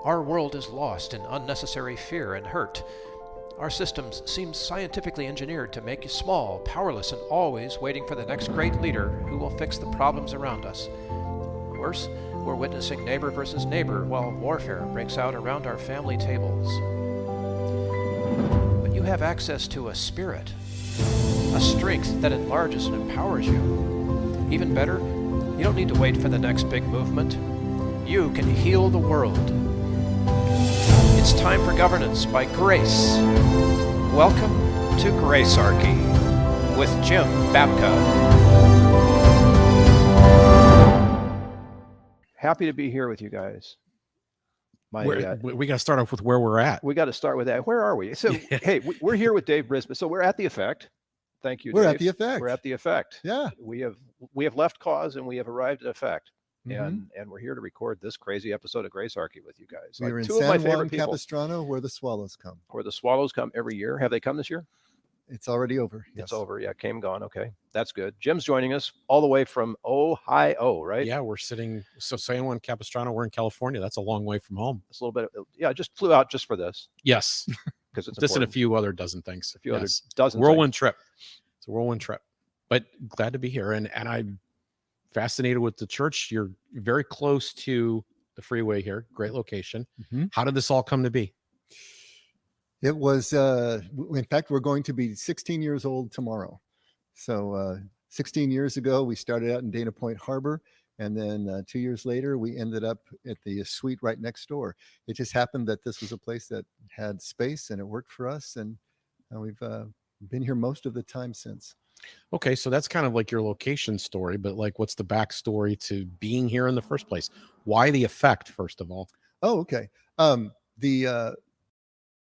Our world is lost in unnecessary fear and hurt. Our systems seem scientifically engineered to make you small, powerless, and always waiting for the next great leader who will fix the problems around us. Worse, we're witnessing neighbor versus neighbor while warfare breaks out around our family tables. But you have access to a spirit, a strength that enlarges and empowers you. Even better, you don't need to wait for the next big movement. You can heal the world. It's time for governance by grace. Welcome to Gracearchy with Jim Babka. Happy to be here with you guys. We got to start off with where we're at. We got to start with that. Where are we? So, hey, we're here with Dave Brisbin. So we're at the effect. Thank you, We're Dave. at the effect. We're at the effect. Yeah. We have left cause and we have arrived at effect. Mhm. And we're here to record this crazy episode of Gracearchy with you guys. We were in two of my San favorite Juan people. Capistrano, where the swallows come. Where the swallows come every year. Have they come this year? It's already over. It's over. Yeah, came, gone. Okay, that's good. Jim's joining us all the way from Ohio, right? Yeah, we're sitting. So San Juan Capistrano, we're in California. That's a long way from home. It's a little bit. Yeah, I just flew out just for this. Yes, because it's this and a important. few other dozen things. A few other Yes. dozen whirlwind things. trip. It's a whirlwind trip, but glad to be here. And I'm fascinated with the church. You're very close to the freeway here. Great location. Mhm. How did this all come to be? It was, in fact, we're going to be 16 years old tomorrow. So 16 years ago, we started out in Dana Point Harbor. And then 2 years later, we ended up at the suite right next door. It just happened that this was a place that had space and it worked for us. And we've been here most of the time since. Okay, so that's kind of like your location story, but like, what's the backstory to being here in the first place? Why the effect, first of all? Oh, okay.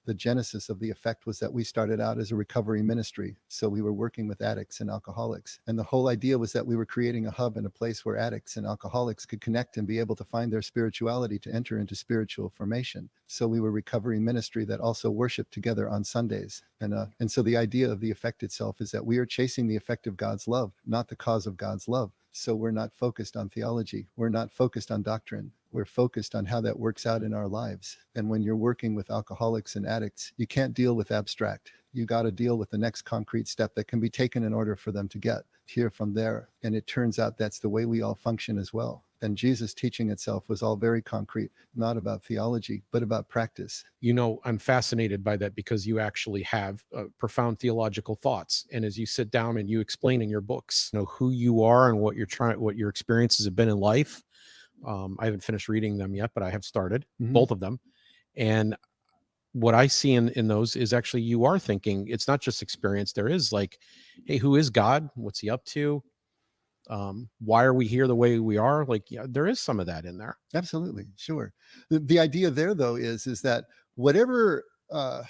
The genesis of the effect was that we started out as a recovery ministry. So we were working with addicts and alcoholics. And the whole idea was that we were creating a hub and a place where addicts and alcoholics could connect and be able to find their spirituality to enter into spiritual formation. So we were recovery ministry that also worshiped together on Sundays. And so the idea of the effect itself is that we are chasing the effect of God's love, not the cause of God's love. So we're not focused on theology. We're not focused on doctrine. We're focused on how that works out in our lives. And when you're working with alcoholics and addicts, you can't deal with abstract. You got to deal with the next concrete step that can be taken in order for them to get here from there. And it turns out that's the way we all function as well. And Jesus' teaching itself was all very concrete, not about theology, but about practice. You know, I'm fascinated by that because you actually have profound theological thoughts. And as you sit down and you explain in your books, you know, who you are and what your experiences have been in life. I haven't finished reading them yet, but I have started both of them. And what I see in those is actually you are thinking it's not just experience. There is like, hey, who is God? What's he up to? Why are we here the way we are? Like, yeah, there is some of that in there. Absolutely. Sure. The idea there, though, is that whatever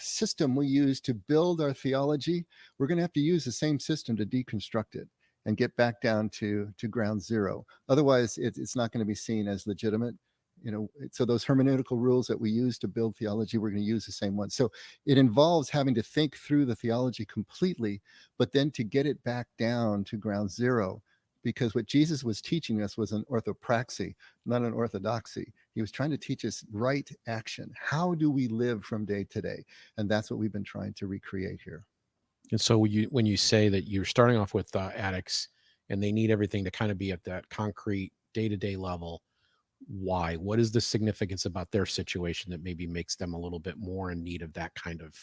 system we use to build our theology, we're going to have to use the same system to deconstruct it and get back down to ground zero. Otherwise, it's not going to be seen as legitimate. You know, so those hermeneutical rules that we use to build theology, we're going to use the same ones. So it involves having to think through the theology completely, but then to get it back down to ground zero. Because what Jesus was teaching us was an orthopraxy, not an orthodoxy. He was trying to teach us right action. How do we live from day to day? And that's what we've been trying to recreate here. And so when you say that you're starting off with addicts and they need everything to kind of be at that concrete day-to-day level, why? What is the significance about their situation that maybe makes them a little bit more in need of that kind of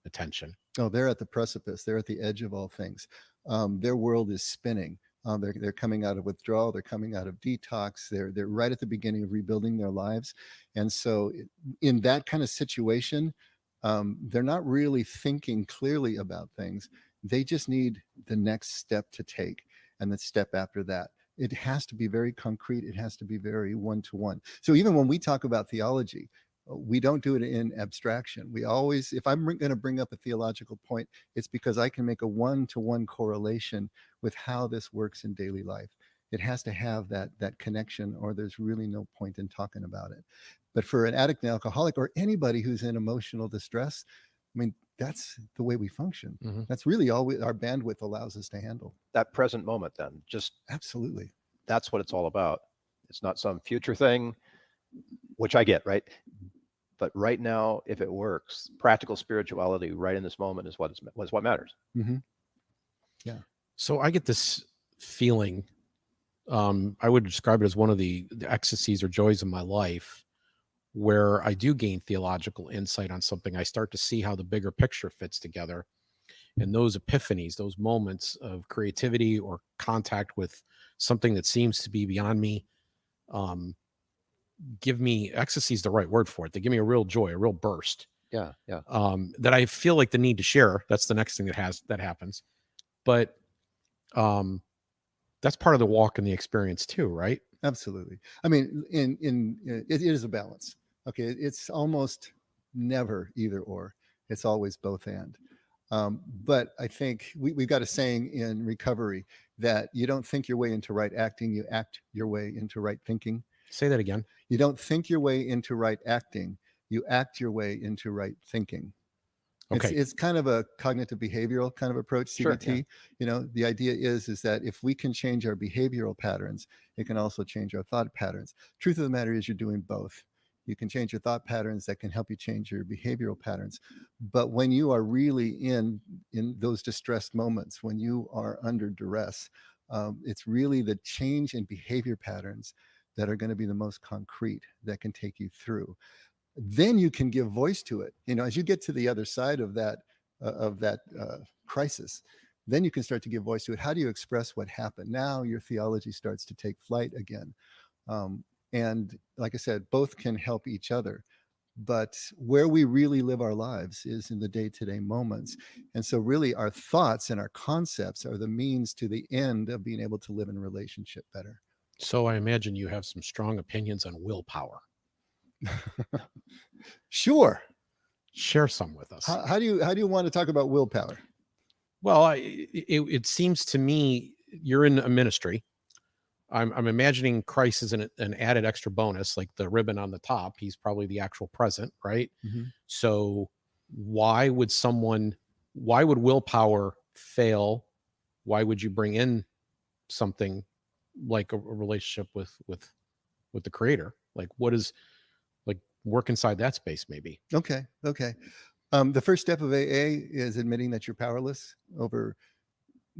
attention? Oh, they're at the precipice. They're at the edge of all things. Their world is spinning. They're coming out of withdrawal. They're coming out of detox. They're right at the beginning of rebuilding their lives. And so in that kind of situation, they're not really thinking clearly about things. They just need the next step to take. And the step after that, it has to be very concrete. It has to be very one-to-one. So even when we talk about theology, we don't do it in abstraction. We always, if I'm going to bring up a theological point, it's because I can make a one-to-one correlation with how this works in daily life. It has to have that connection, or there's really no point in talking about it. But for an addict and alcoholic, or anybody who's in emotional distress, I mean, that's the way we function. Mm-hmm. That's really all our bandwidth allows us to handle. That present moment, then, just absolutely. That's what it's all about. It's not some future thing, which I get, right? But right now, if it works, practical spirituality right in this moment is what matters. Mm-hmm. Yeah. So I get this feeling, I would describe it as one of the ecstasies or joys of my life, where I do gain theological insight on something. I start to see how the bigger picture fits together. And those epiphanies, those moments of creativity or contact with something that seems to be beyond me, give me, ecstasy is the right word for it. They give me a real joy, a real burst. Yeah, yeah. That I feel like the need to share. That's the next thing that happens. But that's part of the walk and the experience too, right? Absolutely. I mean, it is a balance. Okay, it's almost never either or. It's always both and. But I think we've got a saying in recovery that you don't think your way into right acting, you act your way into right thinking. Say that again. You don't think your way into right acting, you act your way into right thinking. Okay. It's kind of a cognitive behavioral kind of approach, CBT. Sure, yeah. You know, the idea is that if we can change our behavioral patterns, it can also change our thought patterns. Truth of the matter is you're doing both. You can change your thought patterns that can help you change your behavioral patterns. But when you are really in those distressed moments, when you are under duress, it's really the change in behavior patterns that are going to be the most concrete that can take you through. Then you can give voice to it. You know, as you get to the other side of that crisis, then you can start to give voice to it. How do you express what happened? Now your theology starts to take flight again. And like I said, both can help each other. But where we really live our lives is in the day-to-day moments. And so really our thoughts and our concepts are the means to the end of being able to live in a relationship better. So I imagine you have some strong opinions on willpower. Sure. Share some with us. How do you want to talk about willpower? Well, it seems to me you're in a ministry. I'm imagining Christ is an added extra bonus, like the ribbon on the top. He's probably the actual present, right? Mm-hmm. So why would willpower fail? Why would you bring in something like a relationship with the creator? Like work inside that space, maybe. Okay. The first step of AA is admitting that you're powerless over ...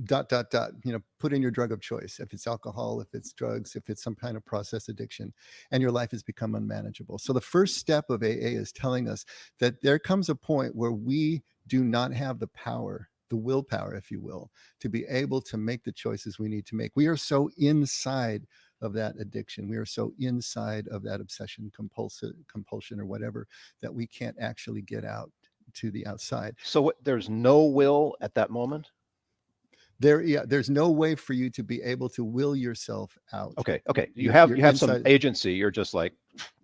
You know, put in your drug of choice. If it's alcohol, if it's drugs, if it's some kind of process addiction, and your life has become unmanageable. So the first step of AA is telling us that there comes a point where we do not have the power, the willpower, if you will, to be able to make the choices we need to make. We are so inside of that addiction. We are so inside of that obsession, compulsion, or whatever, that we can't actually get out to the outside. So there's no will at that moment? There's no way for you to be able to will yourself out. Okay. You have some agency. You're just like,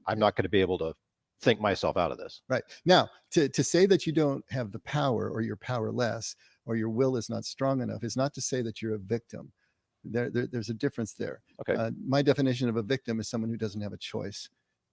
I'm not going to be able to think myself out of this. Right. Now, to say that you don't have the power, or you're powerless, or your will is not strong enough, is not to say that you're a victim. There's a difference there. Okay. My definition of a victim is someone who doesn't have a choice.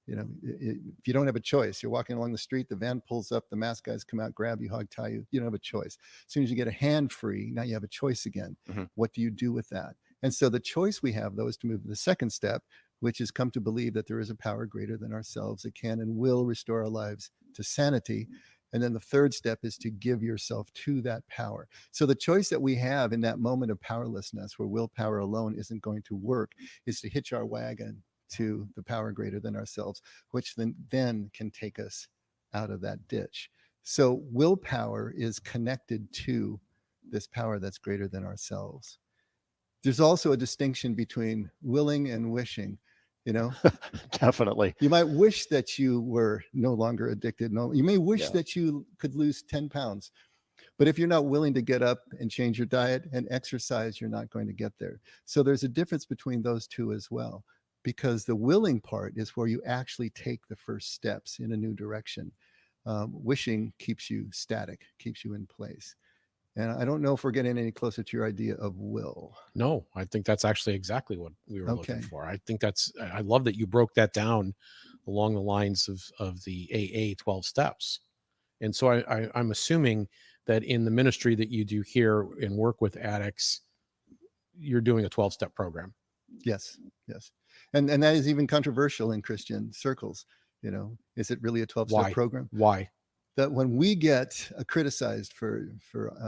You know, if you don't have a choice, you're walking along the street, the van pulls up, the masked guys come out, grab you, hog tie you. You don't have a choice. As soon as you get a hand free, now you have a choice again. Mm-hmm. What do you do with that? And so the choice we have, though, is to move to the second step, which is come to believe that there is a power greater than ourselves that can and will restore our lives to sanity. And then the third step is to give yourself to that power. So the choice that we have in that moment of powerlessness, where willpower alone isn't going to work, is to hitch our wagon to the power greater than ourselves, which then can take us out of that ditch. So willpower is connected to this power that's greater than ourselves. There's also a distinction between willing and wishing, you know. Definitely. You might wish that you were no longer addicted. No, you may wish that you could lose 10 pounds. But if you're not willing to get up and change your diet and exercise, you're not going to get there. So there's a difference between those two as well, because the willing part is where you actually take the first steps in a new direction. Wishing keeps you static, keeps you in place. And I don't know if we're getting any closer to your idea of will. No, I think that's actually exactly what we were looking for. I think I love that you broke that down along the lines of the AA 12 steps. And so I'm assuming that in the ministry that you do here and work with addicts, you're doing a 12-step program. Yes. And that is even controversial in Christian circles. You know, is it really a 12-step program? Why? That when we get criticized for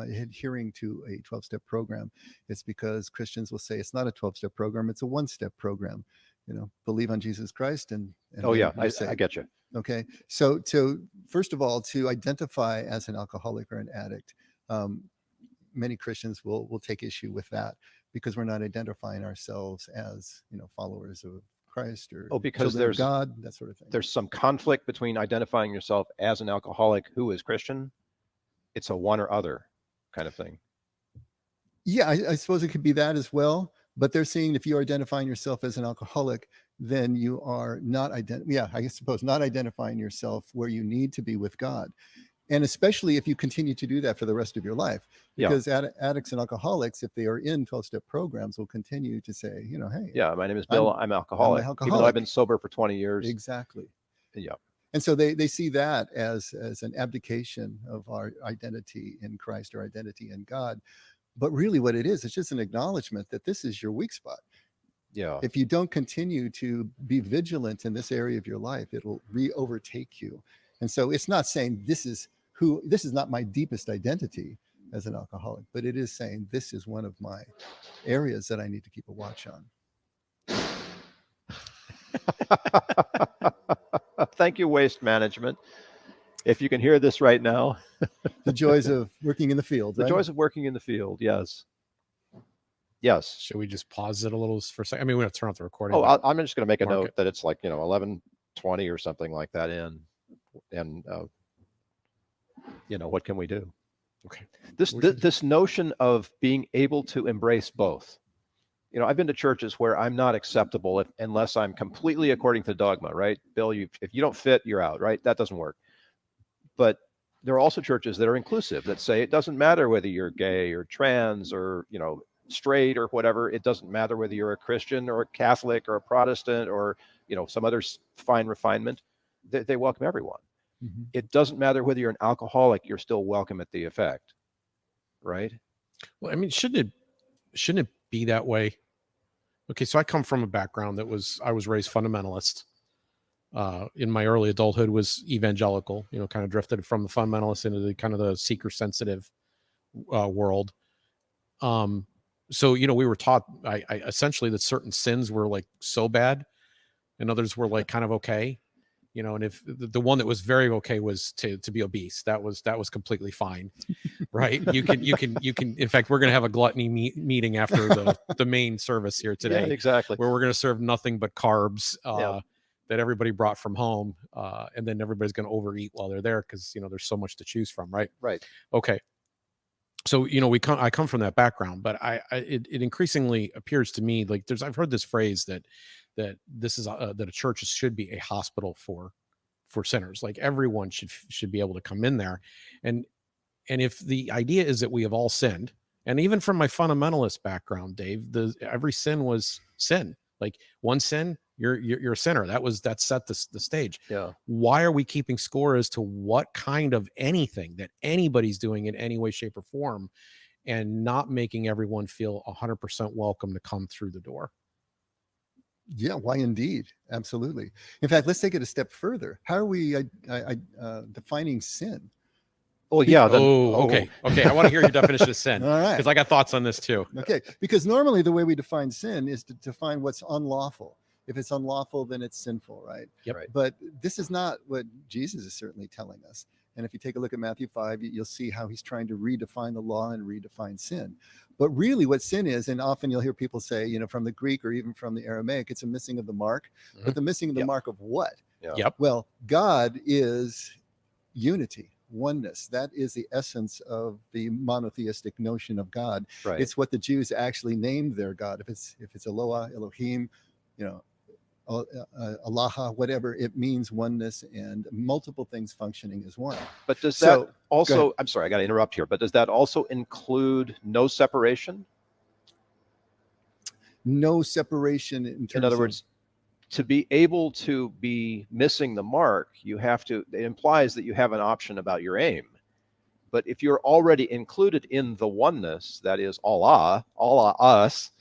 adhering to a 12-step program, it's because Christians will say it's not a 12-step program, it's a one-step program. You know, believe on Jesus Christ and Oh yeah, I get you. Okay, so first of all, to identify as an alcoholic or an addict, many Christians will take issue with that because we're not identifying ourselves as, you know, followers of Christ or because children there's of God, that sort of thing. There's some conflict between identifying yourself as an alcoholic who is Christian. It's a one or other kind of thing. Yeah, I suppose it could be that as well. But they're saying if you're identifying yourself as an alcoholic, then you are not I suppose not identifying yourself where you need to be with God. And especially if you continue to do that for the rest of your life, because addicts and alcoholics, if they are in 12-step programs, will continue to say, you know, hey, yeah, my name is Bill. I'm alcoholic, even though I've been sober for 20 years. Exactly. Yeah. And so they see that as an abdication of our identity in Christ or identity in God. But really what it is, it's just an acknowledgement that this is your weak spot. Yeah. If you don't continue to be vigilant in this area of your life, it'll overtake you. And so it's not saying this is not my deepest identity as an alcoholic, but it is saying this is one of my areas that I need to keep a watch on. Thank you, Waste Management. If you can hear this right now. The joys of working in the field, right? The joys of working in the field, yes. Yes. Should we just pause it a little for a second? I mean, we're going to turn off the recording. Oh, I'm just going to make a note that it's like, 11:20 or something like that in. And, what can we do? Okay. This notion of being able to embrace both. I've been to churches where I'm not acceptable unless I'm completely according to dogma, right? Bill, if you don't fit, you're out, right? That doesn't work. But there are also churches that are inclusive, that say it doesn't matter whether you're gay or trans or, straight or whatever. It doesn't matter whether you're a Christian or a Catholic or a Protestant or, some other fine refinement. They welcome everyone. Mm-hmm. It doesn't matter whether you're an alcoholic, you're still welcome at the effect, right? Well, I mean, shouldn't it be that way? Okay, so I come from a background I was raised fundamentalist. In my early adulthood was evangelical, kind of drifted from the fundamentalist into the kind of the seeker sensitive world. So, we were taught I essentially that certain sins were like so bad and others were like kind of okay, and if the one that was very okay was to be obese, that was completely fine. Right. You can, in fact, we're going to have a gluttony meeting after the main service here today. Yeah, exactly. Where we're going to serve nothing but carbs, that everybody brought from home. And then everybody's going to overeat while they're there. Cause there's so much to choose from. Right. Right. Okay. So, I come from that background, but it increasingly appears to me like I've heard this phrase that this is that a church should be a hospital for sinners. Like everyone should be able to come in there. And if the idea is that we have all sinned, and even from my fundamentalist background, Dave, every sin was sin. Like one sin, you're a sinner. That set the stage. Yeah. Why are we keeping score as to what kind of anything that anybody's doing in any way, shape, or form, and not making everyone feel 100% welcome to come through the door? Yeah, why indeed? Absolutely. In fact, let's take it a step further. How are we defining sin? Oh, yeah. Okay. I want to hear your definition of sin. All right. Because I got thoughts on this too. Okay. Because normally the way we define sin is to define what's unlawful. If it's unlawful, then it's sinful, right? Yep. Right. But this is not what Jesus is certainly telling us. And if you take a look at Matthew 5, you'll see how he's trying to redefine the law and redefine sin. But really what sin is, and often you'll hear people say, from the Greek or even from the Aramaic, it's a missing of the mark. Mm-hmm. But the missing of the mark of what? Yeah. Yep. Well, God is unity, oneness. That is the essence of the monotheistic notion of God. Right. It's what the Jews actually named their God. If it's Eloah, Elohim, Allah, whatever, it means oneness and multiple things functioning as one. But does that also, I'm sorry, I got to interrupt here, but does that also include no separation? No separation in other words, to be able to be missing the mark, it implies that you have an option about your aim. But if you're already included in the oneness, that is Allah, us,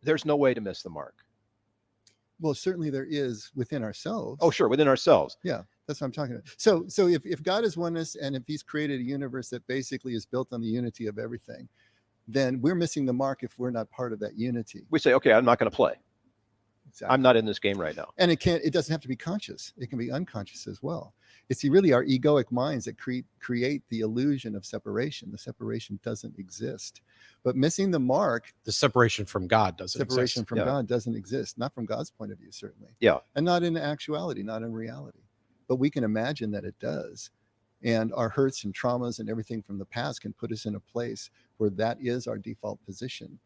there's no way to miss the mark. Well, certainly there is within ourselves. Oh, sure, within ourselves. Yeah, that's what I'm talking about. So if God is oneness, and if he's created a universe that basically is built on the unity of everything, then we're missing the mark if we're not part of that unity. We say, okay, I'm not going to play. Exactly. I'm not in this game right now. And it doesn't have to be conscious. It can be unconscious as well. It's really our egoic minds that create the illusion of separation. The separation doesn't exist. But missing the mark, The separation from God doesn't separation exist. from Yeah. God doesn't exist, not from God's point of view, certainly. Yeah. And not in actuality, not in reality. But we can imagine that it does. And our hurts and traumas and everything from the past can put us in a place where that is our default position.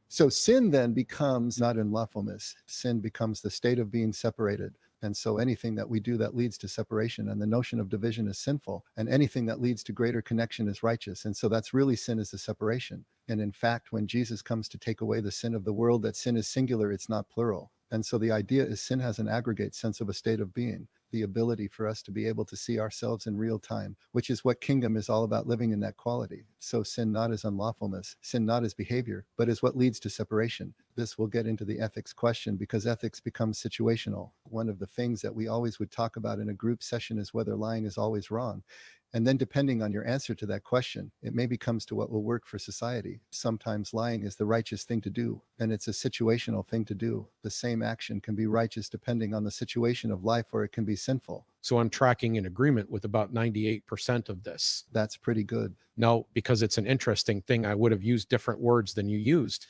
So sin then becomes not unlawfulness. Sin becomes the state of being separated. And so anything that we do that leads to separation, and the notion of division is sinful, and anything that leads to greater connection is righteous. And so that's really sin, is the separation. And in fact, when Jesus comes to take away the sin of the world, that sin is singular, it's not plural. And so the idea is sin has an aggregate sense of a state of being, the ability for us to be able to see ourselves in real time, which is what kingdom is all about, living in that quality. So sin not as unlawfulness, sin not as behavior, but as what leads to separation. This will get into the ethics question, because ethics becomes situational. One of the things that we always would talk about in a group session is whether lying is always wrong. And then depending on your answer to that question, it maybe comes to what will work for society. Sometimes lying is the righteous thing to do, and it's a situational thing to do. The same action can be righteous depending on the situation of life, or it can be sinful. So I'm tracking in agreement with about 98% of this. That's pretty good. Now, because it's an interesting thing, I would have used different words than you used.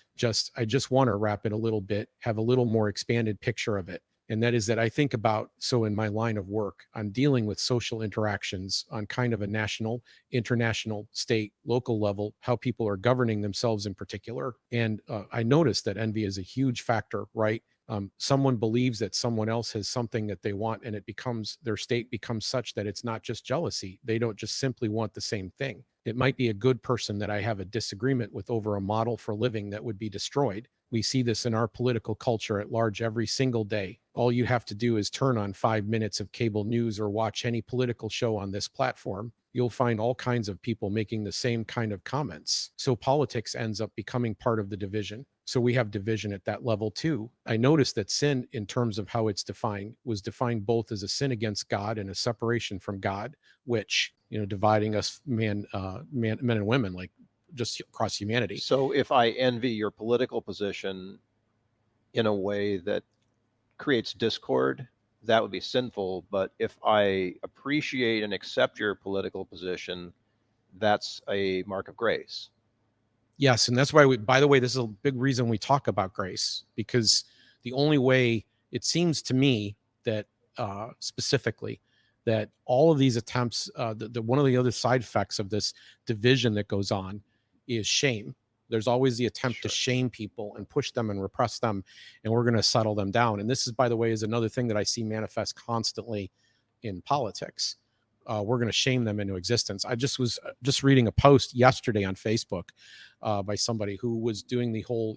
I just want to wrap it a little bit, have a little more expanded picture of it. And that is that I think about, so in my line of work, I'm dealing with social interactions on kind of a national, international, state, local level, how people are governing themselves in particular. And I noticed that envy is a huge factor, right? Someone believes that someone else has something that they want, and their state becomes such that it's not just jealousy. They don't just simply want the same thing. It might be a good person that I have a disagreement with over a model for living that would be destroyed. We see this in our political culture at large every single day. All you have to do is turn on 5 minutes of cable news or watch any political show on this platform. You'll find all kinds of people making the same kind of comments. So politics ends up becoming part of the division. So we have division at that level too. I noticed that sin, in terms of how it's defined, was defined both as a sin against God and a separation from God, which, dividing us men and women, like just across humanity. So if I envy your political position in a way that creates discord, that would be sinful. But if I appreciate and accept your political position, that's a mark of grace. Yes, and that's why by the way, this is a big reason we talk about grace, because the only way, it seems to me, that specifically, that all of these attempts, one of the other side effects of this division that goes on is shame. There's always the attempt to shame people and push them and repress them, and we're going to settle them down. And this is, by the way, is another thing that I see manifest constantly in politics. We're going to shame them into existence. I was reading a post yesterday on Facebook by somebody who was doing the whole,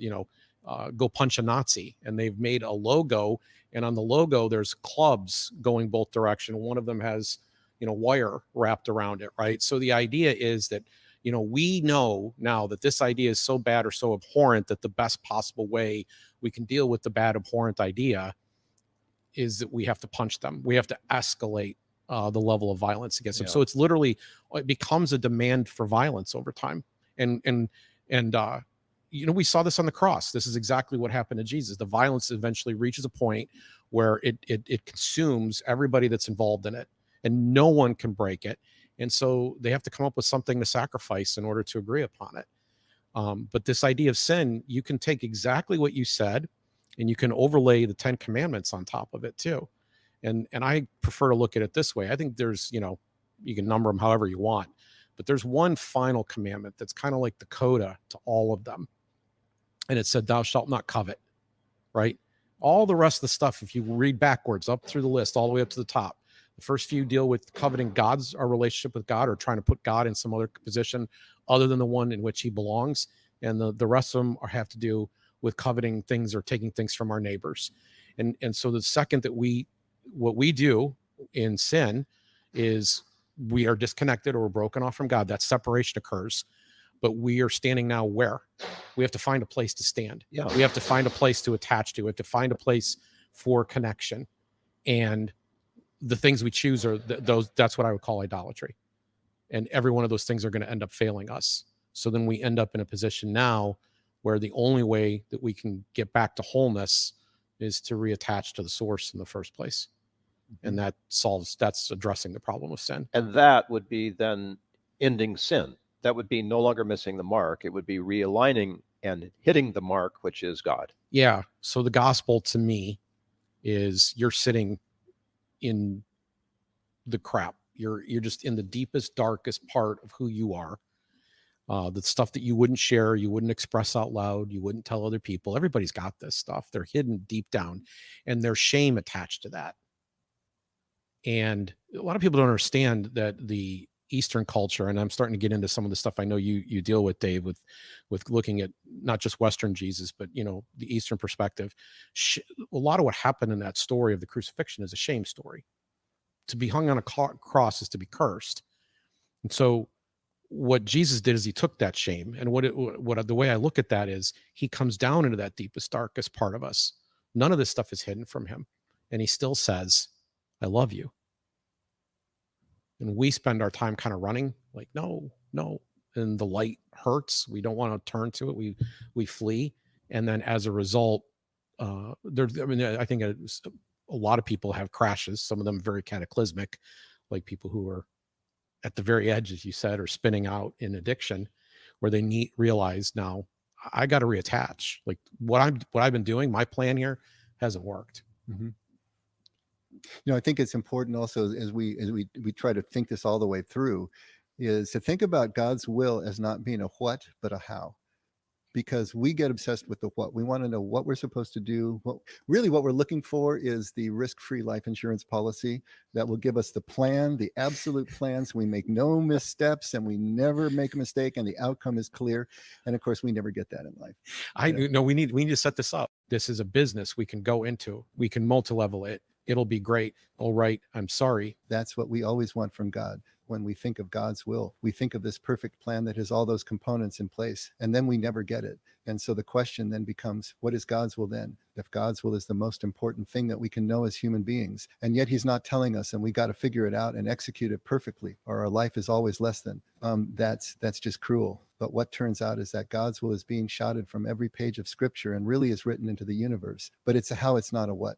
go punch a Nazi, and they've made a logo, and on the logo there's clubs going both direction. One of them has, wire wrapped around it, right? So the idea is that, we know now that this idea is so bad or so abhorrent that the best possible way we can deal with the bad, abhorrent idea is that we have to punch them. We have to escalate the level of violence against them. So it's literally, it becomes a demand for violence over time. And we saw this on the cross. This is exactly what happened to Jesus. The violence eventually reaches a point where it consumes everybody that's involved in it, and no one can break it. And so they have to come up with something to sacrifice in order to agree upon it. But this idea of sin, you can take exactly what you said, and you can overlay the 10 commandments on top of it too. And I prefer to look at it this way. I think there's, you can number them however you want, but there's one final commandment that's kind of like the coda to all of them. And it said, thou shalt not covet, right? All the rest of the stuff, if you read backwards up through the list, all the way up to the top, the first few deal with coveting our relationship with God, or trying to put God in some other position other than the one in which he belongs. And the rest of them have to do with coveting things or taking things from our neighbors. And so the second that what we do in sin is we are disconnected or we're broken off from God. That separation occurs. But we are standing now where? We have to find a place to stand. Yeah. We have to find a place to attach to. We have to find a place for connection. And the things we choose are those, that's what I would call idolatry. And every one of those things are going to end up failing us. So then we end up in a position now where the only way that we can get back to wholeness is to reattach to the source in the first place. And that's addressing the problem of sin. And that would be then ending sin. That would be no longer missing the mark. It would be realigning and hitting the mark, which is God. Yeah. So the gospel to me is you're sitting in the crap. You're just in the deepest, darkest part of who you are. The stuff that you wouldn't share, you wouldn't express out loud, you wouldn't tell other people. Everybody's got this stuff. They're hidden deep down, and there's shame attached to that. And a lot of people don't understand that the Eastern culture, and I'm starting to get into some of the stuff I know you deal with, Dave, with looking at not just Western Jesus, but the Eastern perspective. A lot of what happened in that story of the crucifixion is a shame story. To be hung on a cross is to be cursed. And so what Jesus did is he took that shame, and what the way I look at that is he comes down into that deepest, darkest part of us. None of this stuff is hidden from him, and he still says, I love you. And we spend our time kind of running like, no, and the light hurts. We don't want to turn to it. We flee. And then as a result, I think a lot of people have crashes, some of them very cataclysmic, like people who are at the very edge, as you said, or spinning out in addiction, where they realize now I got to reattach. Like what I've been doing, my plan here hasn't worked. Mm-hmm. I think it's important also as we try to think this all the way through, is to think about God's will as not being a what, but a how. Because we get obsessed with the what. We want to know what we're supposed to do. What we're looking for is the risk-free life insurance policy that will give us the plan, the absolute plan, so we make no missteps and we never make a mistake and the outcome is clear. And of course, we never get that in life. We need to set this up. This is a business we can go into. We can multi-level it. It'll be great. All right, I'm sorry. That's what we always want from God. When we think of God's will, we think of this perfect plan that has all those components in place, and then we never get it. And so the question then becomes, what is God's will then? If God's will is the most important thing that we can know as human beings, and yet he's not telling us, and we got to figure it out and execute it perfectly, or our life is always less than. That's just cruel. But what turns out is that God's will is being shouted from every page of scripture and really is written into the universe, but it's a how, it's not a what.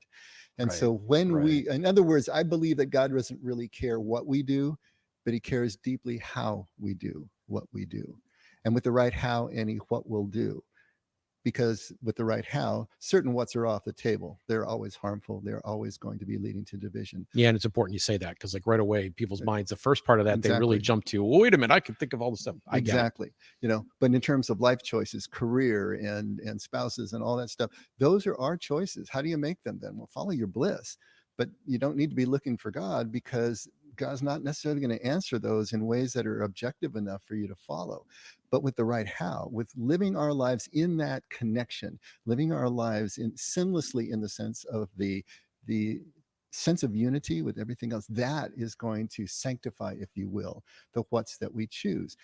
And so when in other words, I believe that God doesn't really care what we do, but he cares deeply how we do what we do. And with the right how, any what we'll do. Because with the right how, certain whats are off the table. They're always harmful. They're always going to be leading to division. Yeah, and it's important you say that, because like right away, people's minds, the first part of that, they really jump to, well, wait a minute, I can think of all the stuff. Exactly. But in terms of life choices, career and spouses and all that stuff, those are our choices. How do you make them then? Well, follow your bliss. But you don't need to be looking for God, because God's not necessarily going to answer those in ways that are objective enough for you to follow. But with the right how, with living our lives in that connection, living our lives sinlessly in the sense of the sense of unity with everything else, that is going to sanctify, if you will, the what's that we choose.